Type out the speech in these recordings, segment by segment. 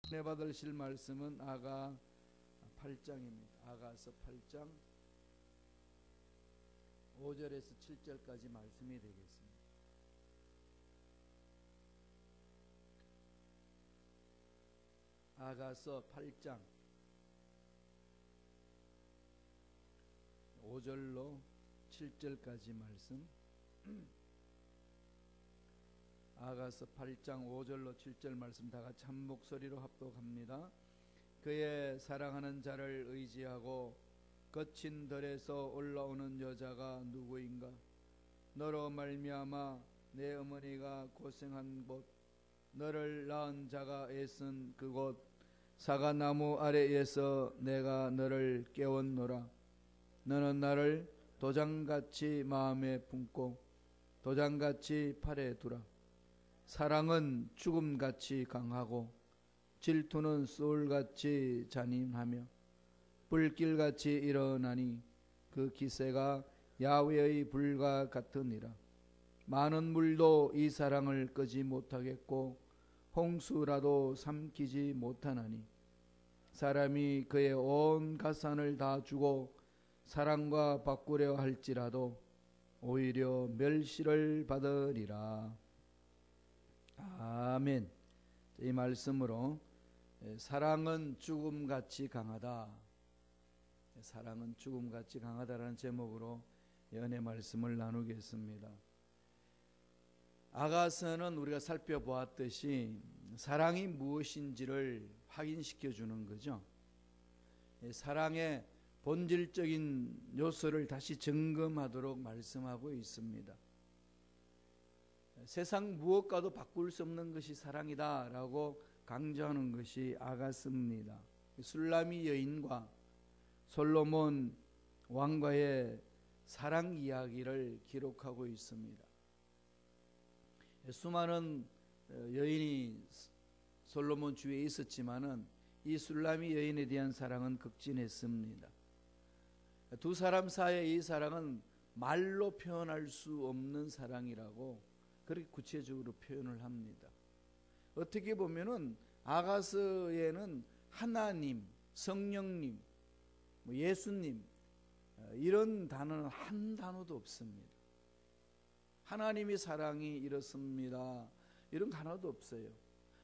은혜 받으실 말씀은 아가 8장입니다. 아가서 8장 5절에서 7절까지 말씀이 되겠습니다. 아가서 8장 5절로 7절까지 말씀. 아가서 8장 5절로 7절 말씀 다 같이 한 목소리로 합독합니다. 그의 사랑하는 자를 의지하고 거친 들에서 올라오는 여자가 누구인가? 너로 말미암아 내 어머니가 고생한 곳, 너를 낳은 자가 애쓴 그곳, 사과나무 아래에서 내가 너를 깨웠노라. 너는 나를 도장같이 마음에 품고 도장같이 팔에 두라. 사랑은 죽음같이 강하고 질투는 소울같이 잔인하며 불길같이 일어나니 그 기세가 야훼의 불과 같으니라. 많은 물도 이 사랑을 끄지 못하겠고 홍수라도 삼키지 못하나니 사람이 그의 온 가산을 다 주고 사랑과 바꾸려 할지라도 오히려 멸시를 받으리라. 아멘. 이 말씀으로 사랑은 죽음같이 강하다, 사랑은 죽음같이 강하다라는 제목으로 연애 말씀을 나누겠습니다. 아가서는 우리가 살펴보았듯이 사랑이 무엇인지를 확인시켜 주는 거죠. 사랑의 본질적인 요소를 다시 점검하도록 말씀하고 있습니다. 세상 무엇과도 바꿀 수 없는 것이 사랑이다 라고 강조하는 것이 아가서입니다. 술라미 여인과 솔로몬 왕과의 사랑 이야기를 기록하고 있습니다. 수많은 여인이 솔로몬 주위에 있었지만은 이 술라미 여인에 대한 사랑은 극진했습니다. 두 사람 사이의 이 사랑은 말로 표현할 수 없는 사랑이라고 그렇게 구체적으로 표현을 합니다. 어떻게 보면은 아가서에는 하나님, 성령님, 예수님 이런 단어는 한 단어도 없습니다. 하나님이 사랑이 이렇습니다, 이런 단어도 없어요.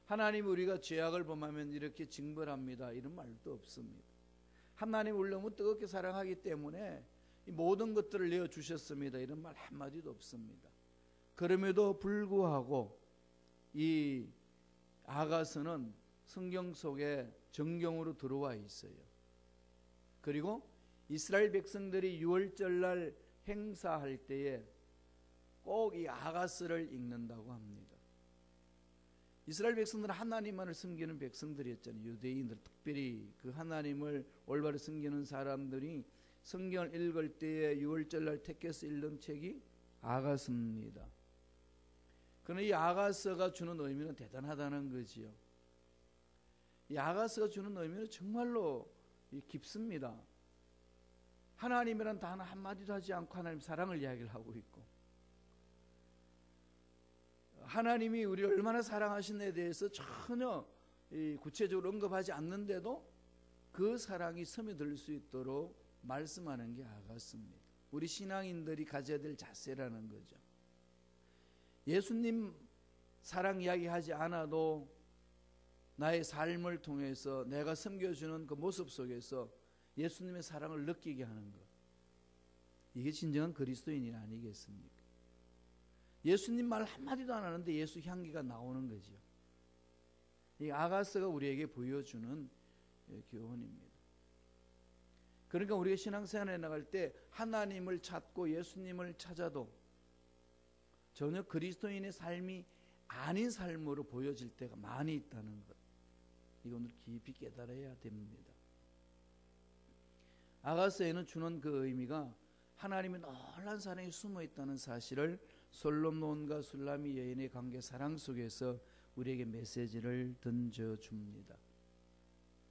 하나님 우리가 죄악을 범하면 이렇게 징벌합니다, 이런 말도 없습니다. 하나님 우리를 너무 뜨겁게 사랑하기 때문에 이 모든 것들을 내어주셨습니다, 이런 말 한마디도 없습니다. 그럼에도 불구하고 이 아가서는 성경 속에 정경으로 들어와 있어요. 그리고 이스라엘 백성들이 유월절날 행사할 때에 꼭 이 아가서를 읽는다고 합니다. 이스라엘 백성들은 하나님만을 섬기는 백성들이었잖아요. 유대인들, 특별히 그 하나님을 올바로 섬기는 사람들이 성경을 읽을 때에 유월절날 택해서 읽는 책이 아가서입니다. 그러나 이 아가서가 주는 의미는 대단하다는 거지요. 이 아가서가 주는 의미는 정말로 깊습니다. 하나님이란 단어 한마디도 하지 않고 하나님 사랑을 이야기를 하고 있고, 하나님이 우리를 얼마나 사랑하시는에 대해서 전혀 구체적으로 언급하지 않는데도 그 사랑이 스며들 수 있도록 말씀하는 게 아가서입니다. 우리 신앙인들이 가져야 될 자세라는 거죠. 예수님 사랑 이야기하지 않아도 나의 삶을 통해서 내가 섬겨주는 그 모습 속에서 예수님의 사랑을 느끼게 하는 것, 이게 진정한 그리스도인이 아니겠습니까? 예수님 말 한마디도 안 하는데 예수 향기가 나오는 거죠. 이 아가서가 우리에게 보여주는 교훈입니다. 그러니까 우리가 신앙생활에 나갈 때 하나님을 찾고 예수님을 찾아도 전혀 그리스도인의 삶이 아닌 삶으로 보여질 때가 많이 있다는 것, 이거 오늘 깊이 깨달아야 됩니다. 아가서에는 주는 그 의미가 하나님의 놀라운 사랑이 숨어 있다는 사실을 솔로몬과 술라미 여인의 관계 사랑 속에서 우리에게 메시지를 던져줍니다.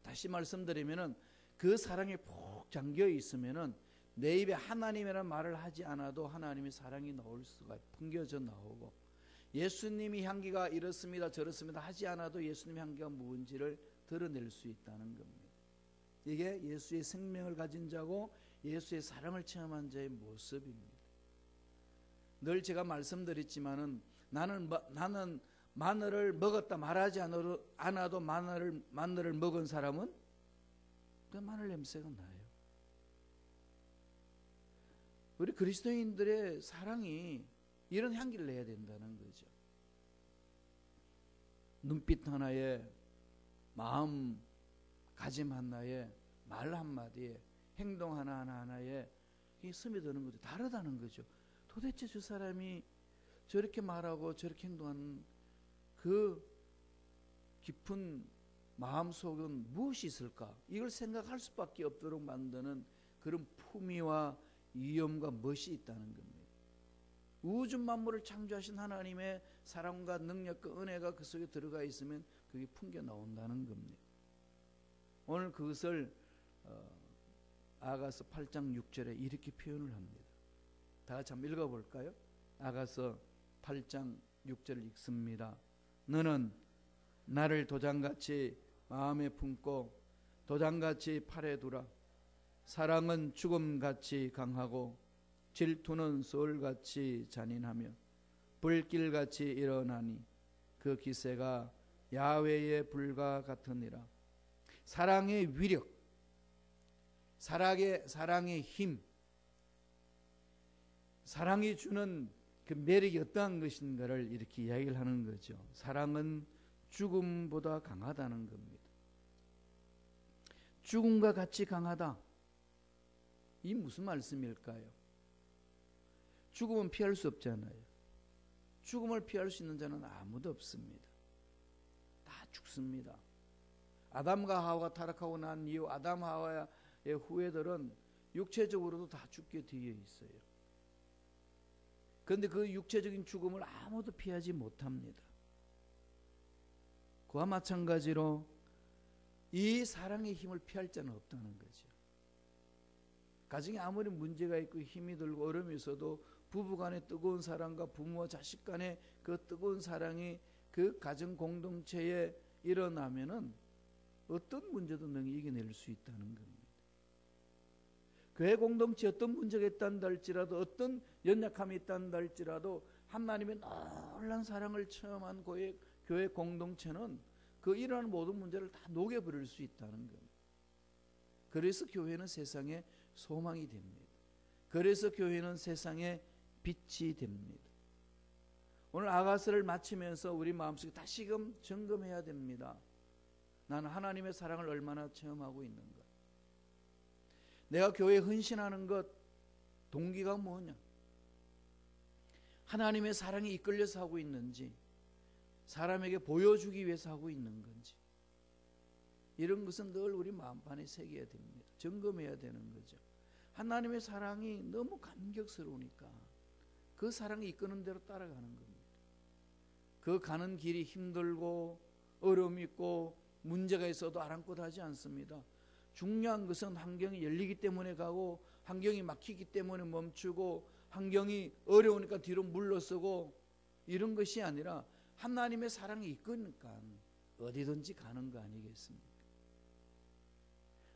다시 말씀드리면은 그 사랑에 푹 잠겨 있으면은 내 입에 하나님이라는 말을 하지 않아도 하나님의 사랑이 나올 수가, 풍겨져 나오고, 예수님이 향기가 이렇습니다 저렇습니다 하지 않아도 예수님의 향기가 뭔지를 드러낼 수 있다는 겁니다. 이게 예수의 생명을 가진 자고 예수의 사랑을 체험한 자의 모습입니다. 늘 제가 말씀드렸지만은 나는 마늘을 먹었다 말하지 않아도 마늘을 먹은 사람은 그 마늘 냄새가 나요. 우리 그리스도인들의 사랑이 이런 향기를 내야 된다는 거죠. 눈빛 하나에, 마음가짐 하나에, 말 한마디에, 행동 하나하나에 스며드는 거죠. 다르다는 거죠. 도대체 저 사람이 저렇게 말하고 저렇게 행동하는 그 깊은 마음속은 무엇이 있을까? 이걸 생각할 수밖에 없도록 만드는 그런 품위와 위엄과 멋이 있다는 겁니다. 우주 만물을 창조하신 하나님의 사랑과 능력과 은혜가 그 속에 들어가 있으면 그게 풍겨 나온다는 겁니다. 오늘 그것을 아가서 8장 6절에 이렇게 표현을 합니다. 다 같이 한번 읽어볼까요? 아가서 8장 6절을 읽습니다. 너는 나를 도장같이 마음에 품고 도장같이 팔에 두라. 사랑은 죽음같이 강하고 질투는 소울같이 잔인하며 불길같이 일어나니 그 기세가 야훼의 불과 같으니라. 사랑의 위력, 사랑의 힘, 사랑이 주는 그 매력이 어떠한 것인가를 이렇게 이야기를 하는 거죠. 사랑은 죽음보다 강하다는 겁니다. 죽음과 같이 강하다. 이 무슨 말씀일까요? 죽음은 피할 수 없잖아요. 죽음을 피할 수 있는 자는 아무도 없습니다. 다 죽습니다. 아담과 하와가 타락하고 난 이후 아담 하와의 후예들은 육체적으로도 다 죽게 되어 있어요. 그런데 그 육체적인 죽음을 아무도 피하지 못합니다. 그와 마찬가지로 이 사랑의 힘을 피할 자는 없다는 거죠. 가정에 아무리 문제가 있고 힘이 들고 어려움이 있어도 부부간의 뜨거운 사랑과 부모와 자식 간의 그 뜨거운 사랑이 그 가정 공동체에 일어나면은 어떤 문제도 능히 이겨낼 수 있다는 겁니다. 교회 공동체에 어떤 문제가 있다는 할지라도 어떤 연약함이 있다는 할지라도 하나님의 놀라운 사랑을 체험한 교회 공동체는 그 일어나는 모든 문제를 다 녹여버릴 수 있다는 겁니다. 그래서 교회는 세상에 소망이 됩니다. 그래서 교회는 세상에 빛이 됩니다. 오늘 아가서를 마치면서 우리 마음속에 다시금 점검해야 됩니다. 나는 하나님의 사랑을 얼마나 체험하고 있는가? 내가 교회에 헌신하는 것 동기가 뭐냐? 하나님의 사랑에 이끌려서 하고 있는지, 사람에게 보여주기 위해서 하고 있는 건지, 이런 것은 늘 우리 마음판에 새겨야 됩니다. 점검해야 되는 거죠. 하나님의 사랑이 너무 감격스러우니까 그 사랑이 이끄는 대로 따라가는 겁니다. 그 가는 길이 힘들고 어려움이 있고 문제가 있어도 아랑곳하지 않습니다. 중요한 것은 환경이 열리기 때문에 가고 환경이 막히기 때문에 멈추고 환경이 어려우니까 뒤로 물러서고 이런 것이 아니라 하나님의 사랑이 이끄니까 어디든지 가는 거 아니겠습니까?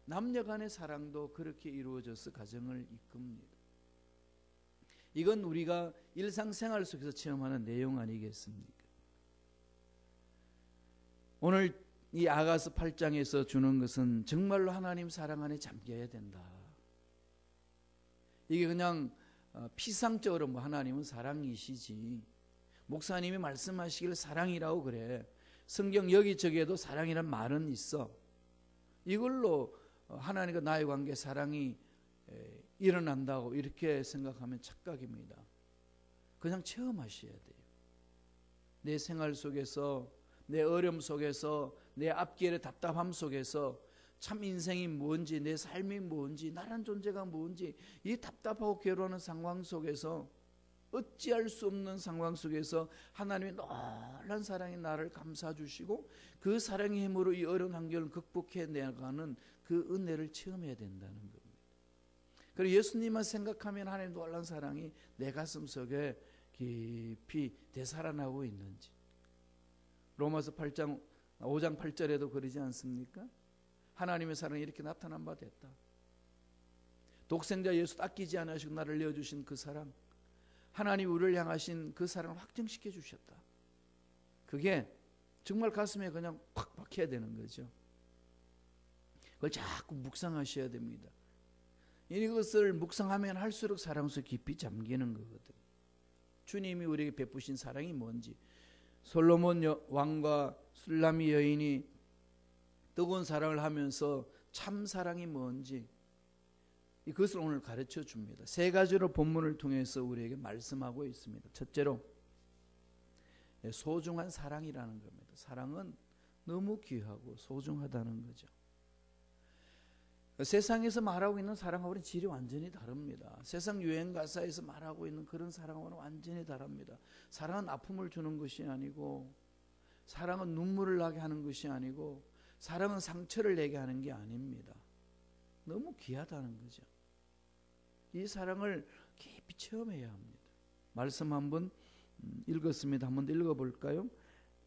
남녀 간의 사랑도 그렇게 이루어져서 가정을 이끕니다. 이건 우리가 일상생활 속에서 체험하는 내용 아니겠습니까? 오늘 이 아가서 8장에서 주는 것은 정말로 하나님 사랑 안에 잠겨야 된다. 이게 그냥 피상적으로 하나님은 사랑이시지, 목사님이 말씀하시길 사랑이라고 그래, 성경 여기저기에도 사랑이란 말은 있어, 이걸로 하나님과 나의 관계 사랑이 일어난다고 이렇게 생각하면 착각입니다. 그냥 체험하셔야 돼요. 내 생활 속에서, 내 어려움 속에서, 내 앞길의 답답함 속에서 참 인생이 뭔지, 내 삶이 뭔지, 나란 존재가 뭔지, 이 답답하고 괴로워하는 상황 속에서, 어찌할 수 없는 상황 속에서 하나님의 놀라운 사랑이 나를 감싸주시고 그 사랑의 힘으로 이 어려운 환경을 극복해 내가는 그 은혜를 체험해야 된다는 겁니다. 그리고 예수님만 생각하면 하나님의 놀라운 사랑이 내 가슴 속에 깊이 되살아나고 있는지. 로마서 5장 8절에도 그러지 않습니까? 하나님의 사랑이 이렇게 나타난 바 됐다. 독생자 예수 아끼지 않으시고 나를 내어주신 그 사랑, 하나님 우리를 향하신 그 사랑을 확증시켜 주셨다. 그게 정말 가슴에 그냥 팍 박혀야 되는 거죠. 그걸 자꾸 묵상하셔야 됩니다. 이것을 묵상하면 할수록 사랑 속에 깊이 잠기는 거거든요. 주님이 우리에게 베푸신 사랑이 뭔지, 솔로몬 왕과 술라미 여인이 뜨거운 사랑을 하면서 참 사랑이 뭔지 이것을 오늘 가르쳐 줍니다. 세 가지로 본문을 통해서 우리에게 말씀하고 있습니다. 첫째로 소중한 사랑이라는 겁니다. 사랑은 너무 귀하고 소중하다는 거죠. 세상에서 말하고 있는 사랑하고는 질이 완전히 다릅니다. 세상 유행 가사에서 말하고 있는 그런 사랑하고는 완전히 다릅니다. 사랑은 아픔을 주는 것이 아니고, 사랑은 눈물을 나게 하는 것이 아니고, 사랑은 상처를 내게 하는 게 아닙니다. 너무 귀하다는 거죠. 이 사랑을 깊이 체험해야 합니다. 말씀 한번 읽었습니다. 한번 읽어볼까요?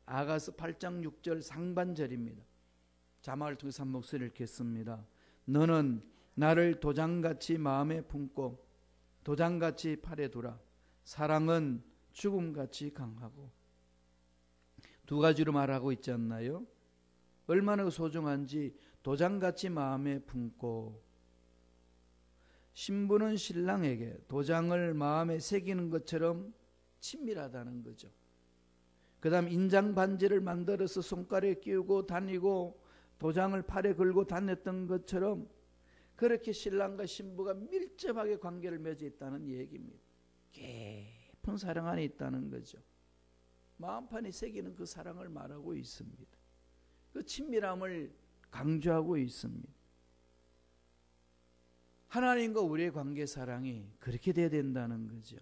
아가서 8장 6절 상반절입니다. 자막을 통해서 한 목소리를 읽겠습니다. 너는 나를 도장같이 마음에 품고 도장같이 팔에 두라. 사랑은 죽음같이 강하고. 두 가지로 말하고 있지 않나요? 얼마나 소중한지 도장같이 마음에 품고, 신부는 신랑에게 도장을 마음에 새기는 것처럼 친밀하다는 거죠. 그 다음 인장 반지를 만들어서 손가락에 끼우고 다니고 도장을 팔에 걸고 다녔던 것처럼 그렇게 신랑과 신부가 밀접하게 관계를 맺어 있다는 얘기입니다. 깊은 사랑 안에 있다는 거죠. 마음판에 새기는 그 사랑을 말하고 있습니다. 그 친밀함을 강조하고 있습니다. 하나님과 우리의 관계 사랑이 그렇게 돼야 된다는 거죠.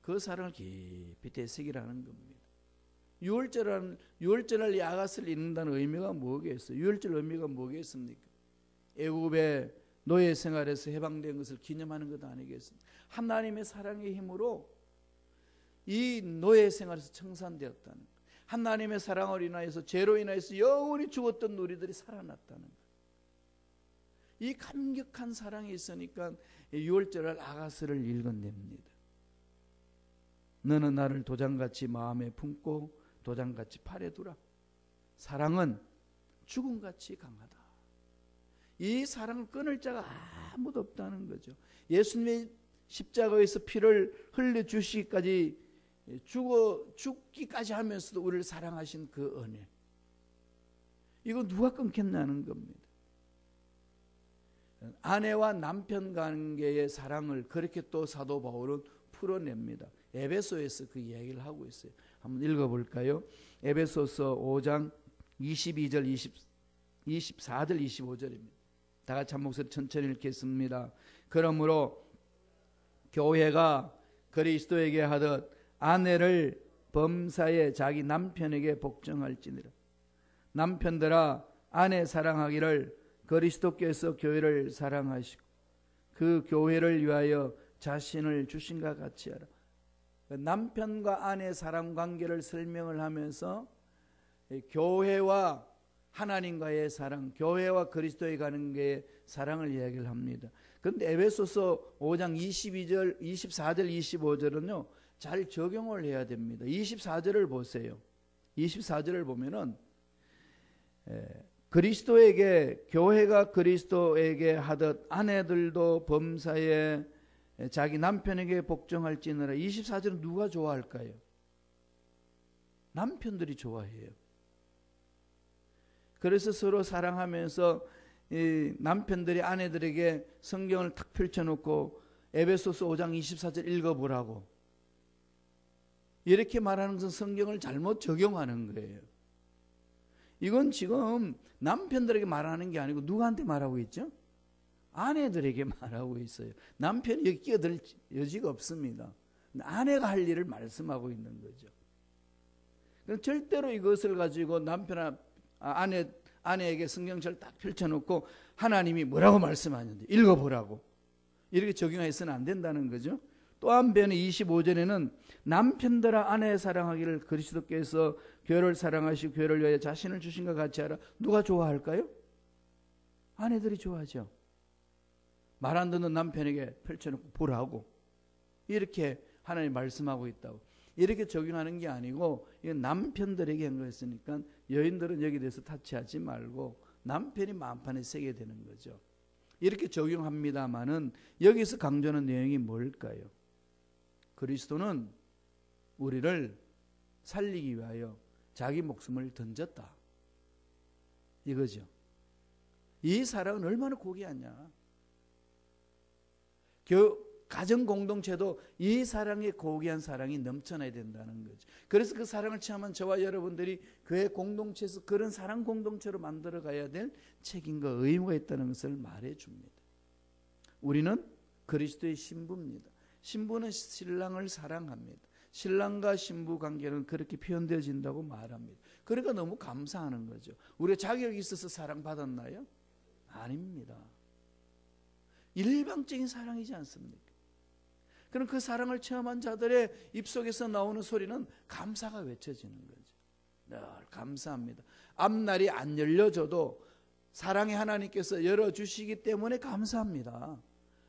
그 사랑을 깊이 되새기라는 겁니다. 6월절날 이 아가스를 읽는다는 의미가 뭐겠어요? 6월절 의미가 뭐겠습니까? 애굽의 노예 생활에서 해방된 것을 기념하는 것 아니겠습니까? 하나님의 사랑의 힘으로 이 노예 생활에서 청산되었다는 것. 하나님의 사랑을 인하여서 죄로 인하여서 영원히 죽었던 우리들이 살아났다는 것. 이 감격한 사랑이 있으니까 6월절날 아가스를 읽어냅니다. 너는 나를 도장같이 마음에 품고 도장같이 팔에 두라. 사랑은 죽음같이 강하다. 이 사랑을 끊을 자가 아무도 없다는 거죠. 예수님의 십자가에서 피를 흘려주시기까지 죽기까지 하면서도 우리를 사랑하신 그 은혜, 이거 누가 끊겠냐는 겁니다. 아내와 남편 관계의 사랑을 그렇게 또 사도 바울은 풀어냅니다. 에베소에서 그 이야기를 하고 있어요. 한번 읽어볼까요? 에베소서 5장 22절 24절 25절입니다. 다 같이 한 목소리 천천히 읽겠습니다. 그러므로 교회가 그리스도에게 하듯 아내를 범사에 자기 남편에게 복종할지니라. 남편들아 아내 사랑하기를 그리스도께서 교회를 사랑하시고 그 교회를 위하여 자신을 주신 것 같이 하라. 남편과 아내 사랑 관계를 설명을 하면서 교회와 하나님과의 사랑, 교회와 그리스도의 관계의 사랑을 이야기를 합니다. 그런데 에베소서 5장 22절, 24절, 25절은요 잘 적용을 해야 됩니다. 24절을 보세요. 24절을 보면은 그리스도에게, 교회가 그리스도에게 하듯 아내들도 범사에 자기 남편에게 복종할지니라. 24절은 누가 좋아할까요? 남편들이 좋아해요. 그래서 서로 사랑하면서 이 남편들이 아내들에게 성경을 탁 펼쳐놓고 에베소서 5장 24절 읽어보라고 이렇게 말하는 것은 성경을 잘못 적용하는 거예요. 이건 지금 남편들에게 말하는 게 아니고 누구한테 말하고 있죠? 아내들에게 말하고 있어요. 남편이 여기 끼어들 여지가 없습니다. 아내가 할 일을 말씀하고 있는 거죠. 그럼 절대로 이것을 가지고 아내에게 성경책을 딱 펼쳐놓고 하나님이 뭐라고 말씀하는지 읽어보라고 이렇게 적용해서는 안 된다는 거죠. 또 한편에 25절에는 남편들아 아내 사랑하기를 그리스도께서 교회를 사랑하시고 교회를 위하여 자신을 주신 것 같이 하라. 누가 좋아할까요? 아내들이 좋아하죠. 말 안 듣는 남편에게 펼쳐놓고 보라고 이렇게 하나님 말씀하고 있다고. 이렇게 적용하는 게 아니고 이건 남편들에게 한 거였으니까 여인들은 여기 대해서 타치하지 말고 남편이 마음판에 새게 되는 거죠. 이렇게 적용합니다마는 여기서 강조하는 내용이 뭘까요? 그리스도는 우리를 살리기 위하여 자기 목숨을 던졌다. 이거죠. 이 사랑은 얼마나 고귀하냐. 가정 공동체도 이 사랑의 고귀한 사랑이 넘쳐나야 된다는 거죠. 그래서 그 사랑을 체험한 저와 여러분들이 교회 공동체에서 그런 사랑 공동체로 만들어 가야 될 책임과 의무가 있다는 것을 말해 줍니다. 우리는 그리스도의 신부입니다. 신부는 신랑을 사랑합니다. 신랑과 신부 관계는 그렇게 표현되어진다고 말합니다. 그러니까 너무 감사하는 거죠. 우리가 자격이 있어서 사랑받았나요? 아닙니다. 일방적인 사랑이지 않습니까? 그럼 그 사랑을 체험한 자들의 입속에서 나오는 소리는 감사가 외쳐지는 거죠. 늘 감사합니다. 앞날이 안 열려져도 사랑의 하나님께서 열어주시기 때문에 감사합니다.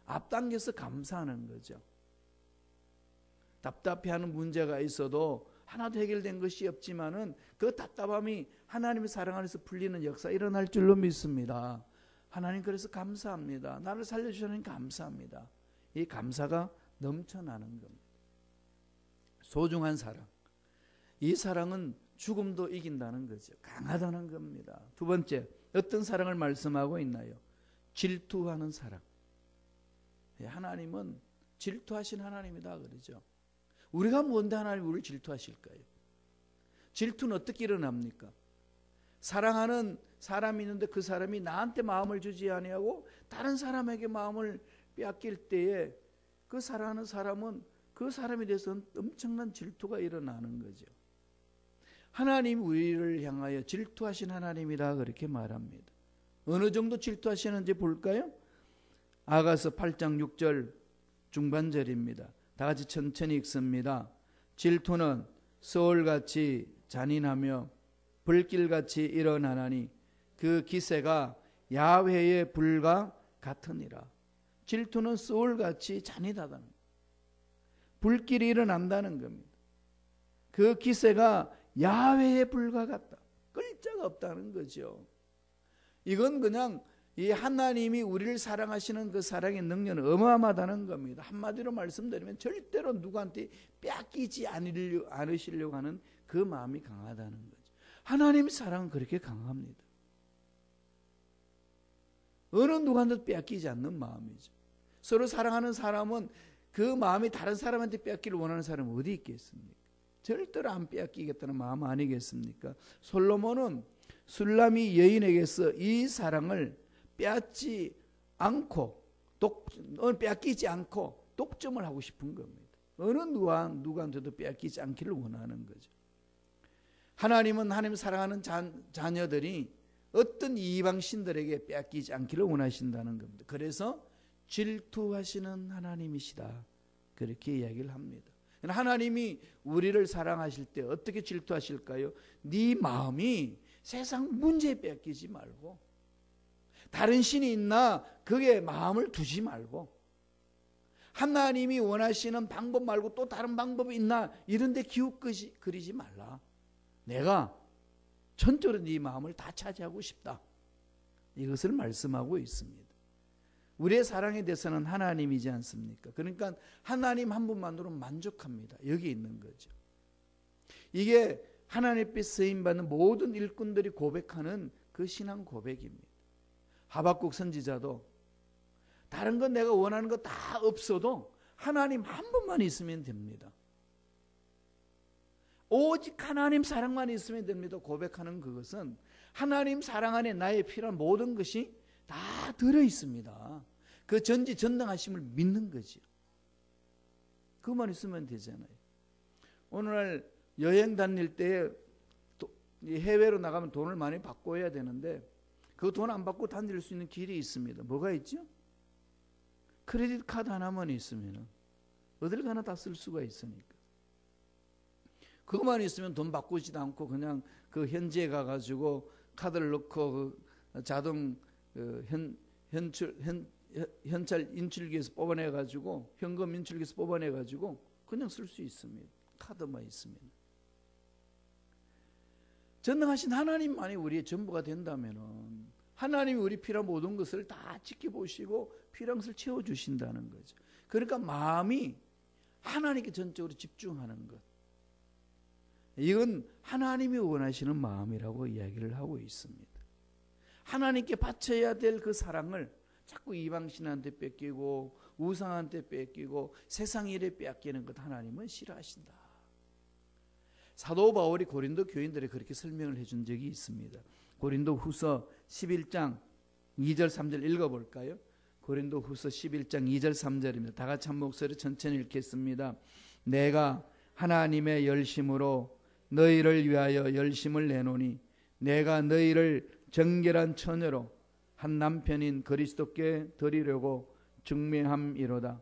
앞당겨서 감사하는 거죠. 답답해하는 문제가 있어도 하나도 해결된 것이 없지만은 그 답답함이 하나님의 사랑 안에서 풀리는 역사 일어날 줄로 믿습니다. 하나님 그래서 감사합니다. 나를 살려주시는 감사합니다. 이 감사가 넘쳐나는 겁니다. 소중한 사랑. 이 사랑은 죽음도 이긴다는 거죠. 강하다는 겁니다. 두 번째, 어떤 사랑을 말씀하고 있나요? 질투하는 사랑. 하나님은 질투하신 하나님이다 그러죠. 우리가 뭔데 하나님 우리를 질투하실까요? 질투는 어떻게 일어납니까? 사랑하는 사람이 있는데 그 사람이 나한테 마음을 주지 아니하고 다른 사람에게 마음을 빼앗길 때에 그 사랑하는 사람은 그 사람에 대해서는 엄청난 질투가 일어나는 거죠. 하나님 우리를 향하여 질투하신 하나님이다 그렇게 말합니다. 어느 정도 질투하시는지 볼까요? 아가서 8장 6절 중반절입니다. 다 같이 천천히 읽습니다. 질투는 서울같이 잔인하며 불길같이 일어나나니 그 기세가 야훼의 불과 같으니라. 질투는 서울같이 잔인하다는 거예요. 불길이 일어난다는 겁니다. 그 기세가 야훼의 불과 같다. 끌 자가 없다는 거죠. 이건 그냥 이 하나님이 우리를 사랑하시는 그 사랑의 능력은 어마어마하다는 겁니다. 한마디로 말씀드리면 절대로 누구한테 뺏기지 않으시려고 하는 그 마음이 강하다는 거죠. 하나님의 사랑은 그렇게 강합니다. 어느 누구한테도 뺏기지 않는 마음이죠. 서로 사랑하는 사람은 그 마음이 다른 사람한테 뺏기를 원하는 사람은 어디 있겠습니까? 절대로 안 뺏기겠다는 마음 아니겠습니까? 솔로몬은 술람이 여인에게서 이 사랑을 뺏기지 않고 독점을 하고 싶은 겁니다. 어느 누구한테도 뺏기지 않기를 원하는 거죠. 하나님은 하나님 사랑하는 자녀들이 어떤 이방 신들에게 뺏기지 않기를 원하신다는 겁니다. 그래서 질투하시는 하나님이시다 그렇게 이야기를 합니다. 하나님이 우리를 사랑하실 때 어떻게 질투하실까요? 네 마음이 세상 문제에 뺏기지 말고 다른 신이 있나 그게 마음을 두지 말고 하나님이 원하시는 방법 말고 또 다른 방법이 있나 이런 데 기웃거리지 말라. 내가 전적으로 네 마음을 다 차지하고 싶다. 이것을 말씀하고 있습니다. 우리의 사랑에 대해서는 하나님이지 않습니까? 그러니까 하나님 한 분만으로 만족합니다. 여기 있는 거죠. 이게 하나님께 쓰임받는 모든 일꾼들이 고백하는 그 신앙 고백입니다. 하박국 선지자도 다른 건 내가 원하는 거 다 없어도 하나님 한 분만 있으면 됩니다. 오직 하나님 사랑만 있으면 됩니다. 고백하는 그것은 하나님 사랑 안에 나의 필요한 모든 것이 다 들어있습니다. 그 전지전능하심을 믿는 거죠. 그것만 있으면 되잖아요. 오늘날 여행 다닐 때 해외로 나가면 돈을 많이 받고 해야 되는데 그 돈 안 받고 다닐 수 있는 길이 있습니다. 뭐가 있죠? 크레딧 카드 하나만 있으면 어딜 가나 다 쓸 수가 있으니까. 그것만 있으면 돈 바꾸지도 않고 그냥 그 현지에 가가지고 카드를 넣고 그 자동 현찰 인출기에서 뽑아내가지고 현금 인출기에서 뽑아내가지고 그냥 쓸 수 있습니다. 카드만 있으면. 전능하신 하나님만이 우리의 전부가 된다면은 하나님이 우리 필요한 모든 것을 다 지켜보시고 필요한 것을 채워주신다는 거죠. 그러니까 마음이 하나님께 전적으로 집중하는 것. 이건 하나님이 원하시는 마음이라고 이야기를 하고 있습니다. 하나님께 바쳐야 될 그 사랑을 자꾸 이방신한테 뺏기고 우상한테 뺏기고 세상 일에 뺏기는 것 하나님은 싫어하신다. 사도 바울이 고린도 교인들에 그렇게 설명을 해준 적이 있습니다. 고린도 후서 11장 2절 3절 읽어볼까요? 고린도 후서 11장 2절 3절입니다. 다 같이 한 목소리 천천히 읽겠습니다. 내가 하나님의 열심으로 너희를 위하여 열심을 내노니 내가 너희를 정결한 처녀로 한 남편인 그리스도께 드리려고 중매함이로다.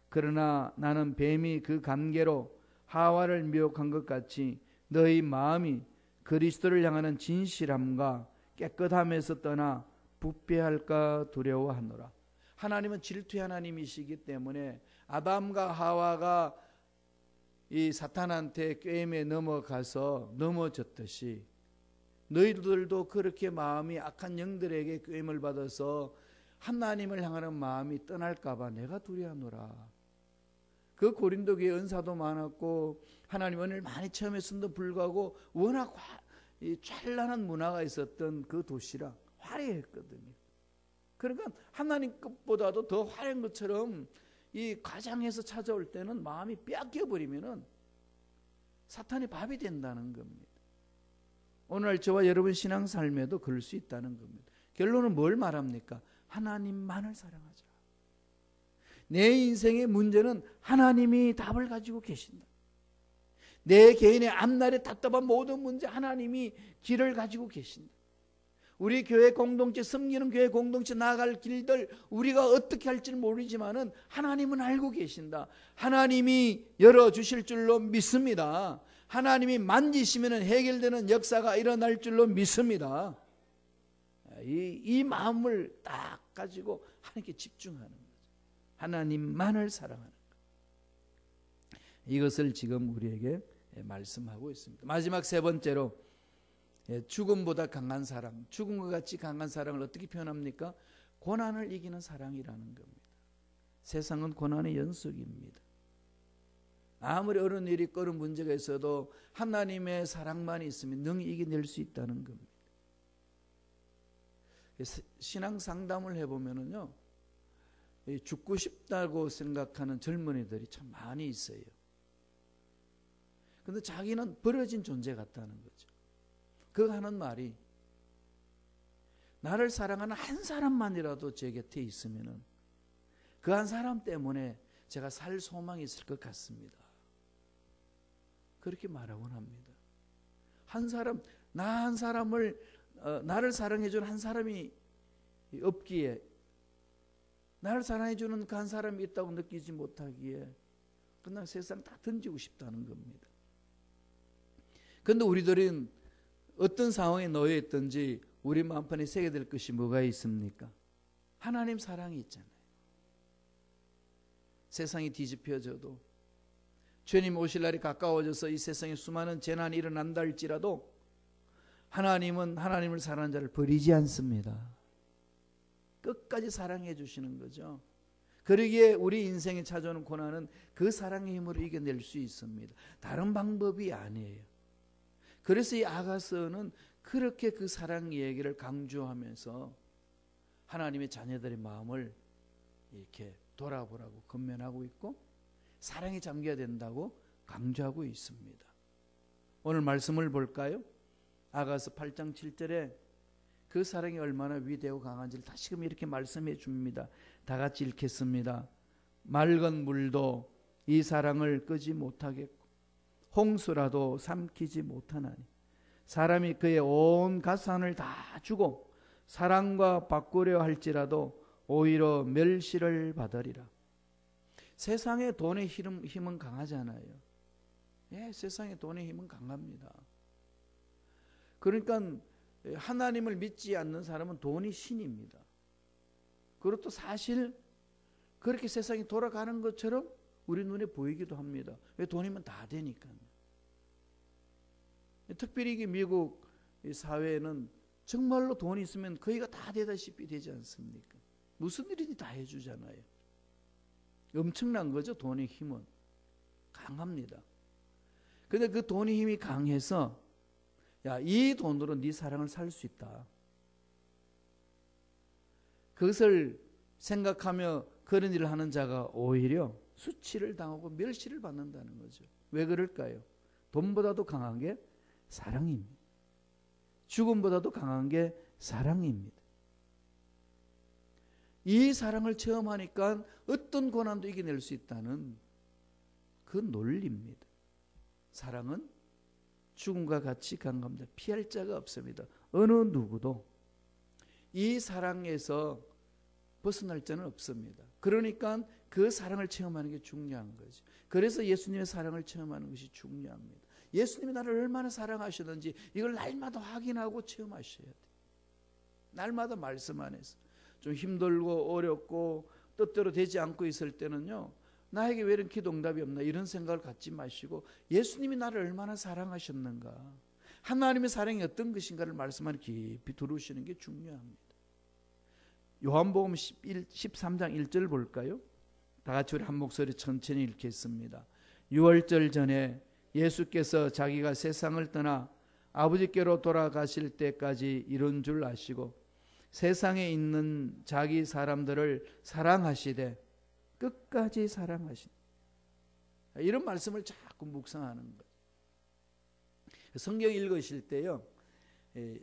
그러나 나는 뱀이 그 관계로 하와를 미혹한 것 같이 너희 마음이 그리스도를 향하는 진실함과 깨끗함에서 떠나 부패할까 두려워하노라. 하나님은 질투의 하나님이시기 때문에 아담과 하와가 이 사탄한테 꾀임에 넘어가서 넘어졌듯이 너희들도 그렇게 마음이 악한 영들에게 꾀임을 받아서 하나님을 향하는 마음이 떠날까 봐 내가 두려워하노라. 그 고린도 교회 은사도 많았고 하나님 은혜를 많이 체험했음에도 불구하고 워낙 찬란한 문화가 있었던 그 도시라 화려했거든요. 그러니까 하나님 것보다도 더 화려한 것처럼 이 가장에서 찾아올 때는 마음이 빼앗겨버리면은 사탄이 밥이 된다는 겁니다. 오늘 저와 여러분 신앙 삶에도 그럴 수 있다는 겁니다. 결론은 뭘 말합니까? 하나님만을 사랑하자. 내 인생의 문제는 하나님이 답을 가지고 계신다. 내 개인의 앞날에 답답한 모든 문제 하나님이 길을 가지고 계신다. 우리 교회 공동체, 섬기는 교회 공동체 나아갈 길들 우리가 어떻게 할지는 모르지만은 하나님은 알고 계신다. 하나님이 열어주실 줄로 믿습니다. 하나님이 만지시면 해결되는 역사가 일어날 줄로 믿습니다. 이 마음을 딱 가지고 하나님께 집중하는 거죠. 하나님만을 사랑하는 것. 이것을 지금 우리에게 말씀하고 있습니다. 마지막 세 번째로 죽음보다 강한 사랑, 죽음과 같이 강한 사랑을 어떻게 표현합니까? 고난을 이기는 사랑이라는 겁니다. 세상은 고난의 연속입니다. 아무리 어려운 일이 있고 어려운 문제가 있어도 하나님의 사랑만 있으면 능히 이겨낼 수 있다는 겁니다. 신앙 상담을 해보면요, 죽고 싶다고 생각하는 젊은이들이 참 많이 있어요. 그런데 자기는 버려진 존재 같다는 거죠. 그 하는 말이 나를 사랑하는 한 사람만이라도 제 곁에 있으면은 그 한 사람 때문에 제가 살 소망이 있을 것 같습니다. 그렇게 말하곤 합니다. 한 사람, 나 한 사람을 나를 사랑해주는 한 사람이 없기에, 나를 사랑해주는 그 한 사람이 있다고 느끼지 못하기에 그냥 세상 다 던지고 싶다는 겁니다. 그런데 우리들은 어떤 상황에 놓여 있든지 우리 마음판에 새게 될 것이 뭐가 있습니까? 하나님 사랑이 있잖아요. 세상이 뒤집혀져도 주님 오실 날이 가까워져서 이 세상에 수많은 재난이 일어난다 할지라도 하나님은 하나님을 사랑하는 자를 버리지 않습니다. 끝까지 사랑해 주시는 거죠. 그러기에 우리 인생에 찾아오는 고난은 그 사랑의 힘으로 이겨낼 수 있습니다. 다른 방법이 아니에요. 그래서 이 아가서는 그렇게 그 사랑 얘기를 강조하면서 하나님의 자녀들의 마음을 이렇게 돌아보라고 권면하고 있고 사랑에 잠겨야 된다고 강조하고 있습니다. 오늘 말씀을 볼까요? 아가서 8장 7절에 그 사랑이 얼마나 위대하고 강한지를 다시금 이렇게 말씀해 줍니다. 다 같이 읽겠습니다. 맑은 물도 이 사랑을 끄지 못하겠고 홍수라도 삼키지 못하나니 사람이 그의 온 가산을 다 주고 사랑과 바꾸려 할지라도 오히려 멸시를 받으리라. 세상의 돈의 힘은 강하잖아요. 예, 세상의 돈의 힘은 강합니다. 그러니까 하나님을 믿지 않는 사람은 돈이 신입니다. 그리고 또 사실 그렇게 세상이 돌아가는 것처럼 우리 눈에 보이기도 합니다. 왜? 돈이면 다 되니까요. 특별히 미국 사회는 정말로 돈이 있으면 거의가 다 되다시피 되지 않습니까? 무슨 일이든 다 해주잖아요. 엄청난 거죠. 돈의 힘은 강합니다. 근데 그 돈의 힘이 강해서 야, 이 돈으로 네 사랑을 살 수 있다. 그것을 생각하며 그런 일을 하는 자가 오히려 수치를 당하고 멸시를 받는다는 거죠. 왜 그럴까요? 돈보다도 강한 게 사랑입니다. 죽음보다도 강한 게 사랑입니다. 이 사랑을 체험하니까 어떤 고난도 이겨낼 수 있다는 그 논리입니다. 사랑은 죽음과 같이 강합니다. 피할 자가 없습니다. 어느 누구도 이 사랑에서 벗어날 자는 없습니다. 그러니까 그 사랑을 체험하는 게 중요한 거죠. 그래서 예수님의 사랑을 체험하는 것이 중요합니다. 예수님이 나를 얼마나 사랑하셨는지 이걸 날마다 확인하고 체험하셔야 돼요. 날마다 말씀 안에서. 좀 힘들고 어렵고 뜻대로 되지 않고 있을 때는요, 나에게 왜 이런 기도 응답이 없나 이런 생각을 갖지 마시고 예수님이 나를 얼마나 사랑하셨는가, 하나님의 사랑이 어떤 것인가를 말씀 안에 깊이 들으시는 게 중요합니다. 요한복음 13장 1절 볼까요? 다 같이 우리 한 목소리 천천히 읽겠습니다. 6월절 전에 예수께서 자기가 세상을 떠나 아버지께로 돌아가실 때까지 이룬 줄 아시고 세상에 있는 자기 사람들을 사랑하시되 끝까지 사랑하신, 이런 말씀을 자꾸 묵상하는 거예요. 성경 읽으실 때요,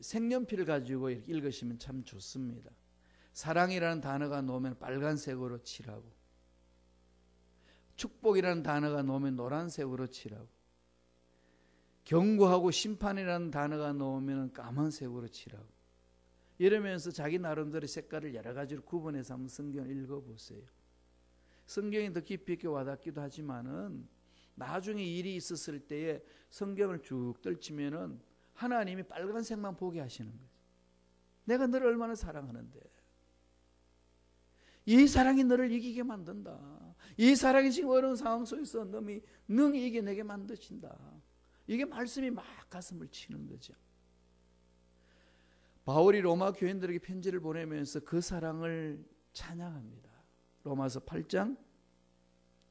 색연필 가지고 이렇게 읽으시면 참 좋습니다. 사랑이라는 단어가 나오면 빨간색으로 칠하고, 축복이라는 단어가 나오면 노란색으로 칠하고, 경고하고 심판이라는 단어가 나오면 까만색으로 칠하고, 이러면서 자기 나름대로 색깔을 여러 가지로 구분해서 한번 성경을 읽어보세요. 성경이 더 깊이 있게 와닿기도 하지만은 나중에 일이 있었을 때에 성경을 쭉 떨치면은 하나님이 빨간색만 보게 하시는 거예요. 내가 너를 얼마나 사랑하는데, 이 사랑이 너를 이기게 만든다. 이 사랑이 지금 어려운 상황 속에서 너희 능히 이겨내게 만드신다. 이게 말씀이 막 가슴을 치는 거죠. 바울이 로마 교인들에게 편지를 보내면서 그 사랑을 찬양합니다. 로마서 8장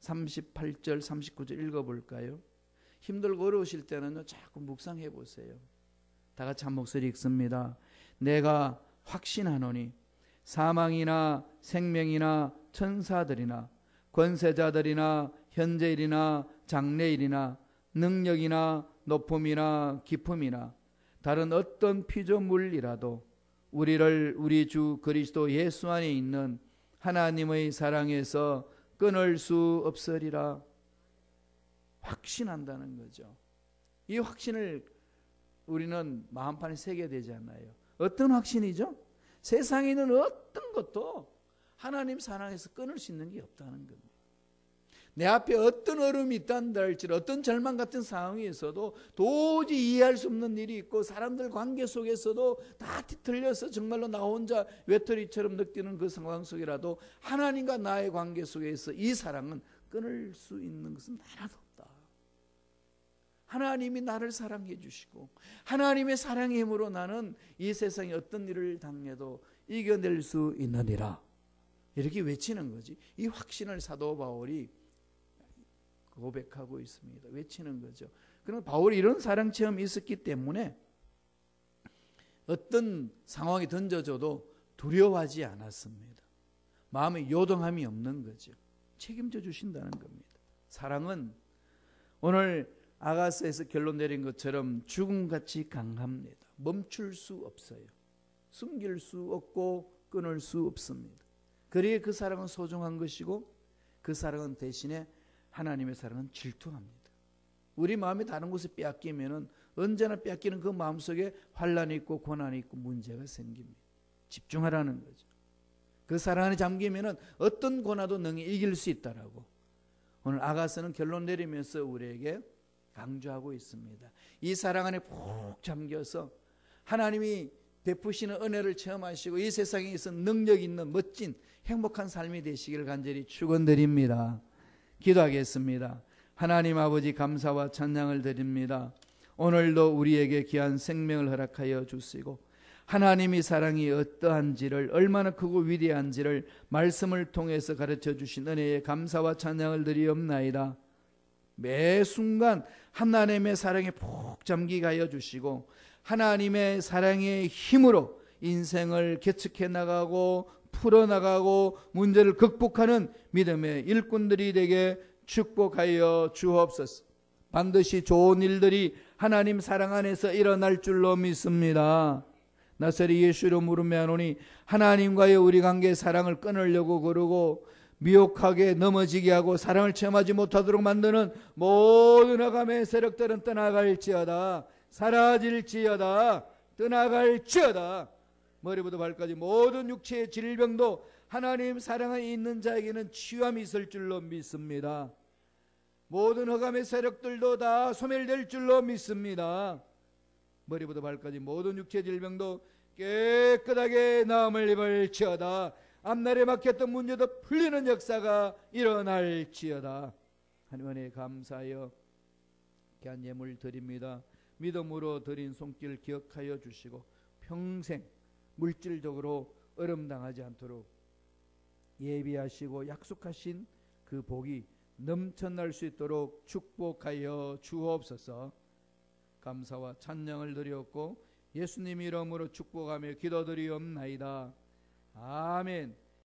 38절 39절 읽어볼까요? 힘들고 어려우실 때는 자꾸 묵상해 보세요. 다 같이 한 목소리 읽습니다. 내가 확신하노니 사망이나 생명이나 천사들이나 권세자들이나 현재일이나 장래일이나 능력이나 높음이나 깊음이나 다른 어떤 피조물이라도 우리를 우리 주 그리스도 예수 안에 있는 하나님의 사랑에서 끊을 수 없으리라. 확신한다는 거죠. 이 확신을 우리는 마음판에 새겨야 되잖아요. 어떤 확신이죠? 세상에 있는 어떤 것도 하나님 사랑에서 끊을 수 있는 게 없다는 겁니다. 내 앞에 어떤 어려움이 있단다 할지라도, 어떤 절망 같은 상황이 있어도, 도저히 이해할 수 없는 일이 있고 사람들 관계 속에서도 다 뒤틀려서 정말로 나 혼자 외톨이처럼 느끼는 그 상황 속이라도 하나님과 나의 관계 속에서 이 사랑은 끊을 수 있는 것은 하나도 없다. 하나님이 나를 사랑해 주시고 하나님의 사랑의 힘으로 나는 이 세상에 어떤 일을 당해도 이겨낼 수 있느니라, 이렇게 외치는 거지. 이 확신을 사도 바울이 고백하고 있습니다. 외치는 거죠. 그럼 바울이 이런 사랑 체험이 있었기 때문에 어떤 상황이 던져져도 두려워하지 않았습니다. 마음에 요동함이 없는 거죠. 책임져 주신다는 겁니다. 사랑은 오늘 아가서에서 결론 내린 것처럼 죽음같이 강합니다. 멈출 수 없어요. 숨길 수 없고 끊을 수 없습니다. 그래야 그 사랑은 소중한 것이고, 그 사랑은 대신에 하나님의 사랑은 질투합니다. 우리 마음이 다른 곳에 빼앗기면은 언제나 빼앗기는 그 마음속에 환난이 있고 고난이 있고 문제가 생깁니다. 집중하라는 거죠. 그 사랑 안에 잠기면은 어떤 고난도 능히 이길 수 있다라고 오늘 아가서는 결론 내리면서 우리에게 강조하고 있습니다. 이 사랑 안에 푹 잠겨서 하나님이 베푸시는 은혜를 체험하시고 이 세상에 있어 능력 있는 멋진 행복한 삶이 되시기를 간절히 축원드립니다. 기도하겠습니다. 하나님 아버지 감사와 찬양을 드립니다. 오늘도 우리에게 귀한 생명을 허락하여 주시고 하나님이 사랑이 어떠한지를 얼마나 크고 위대한지를 말씀을 통해서 가르쳐 주신 은혜에 감사와 찬양을 드리옵나이다. 매 순간 하나님의 사랑에 푹 잠기게 하여 주시고 하나님의 사랑의 힘으로 인생을 개척해 나가고 풀어나가고 문제를 극복하는 믿음의 일꾼들이 되게 축복하여 주옵소서. 반드시 좋은 일들이 하나님 사랑 안에서 일어날 줄로 믿습니다. 나사렛 예수 이름으로 물으며노니 하나님과의 우리 관계의 사랑을 끊으려고 그러고 미혹하게 넘어지게 하고 사랑을 체험하지 못하도록 만드는 모든 흑암의 세력들은 떠나갈지어다. 사라질지어다. 떠나갈지어다. 머리부터 발까지 모든 육체의 질병도 하나님 사랑에 있는 자에게는 치유함이 있을 줄로 믿습니다. 모든 흑암의 세력들도 다 소멸될 줄로 믿습니다. 머리부터 발까지 모든 육체 질병도 깨끗하게 나음을 입을지어다. 앞날에 막혔던 문제도 풀리는 역사가 일어날지어다. 하나님의 감사하여 귀한 예물 드립니다. 믿음으로 드린 손길 기억하여 주시고 평생 물질적으로 어려움당하지 않도록 예비하시고 약속하신 그 복이 넘쳐날 수 있도록 축복하여 주옵소서. 감사와 찬양을 드렸고 예수님 이름으로 축복하며 기도드리옵나이다. 아멘.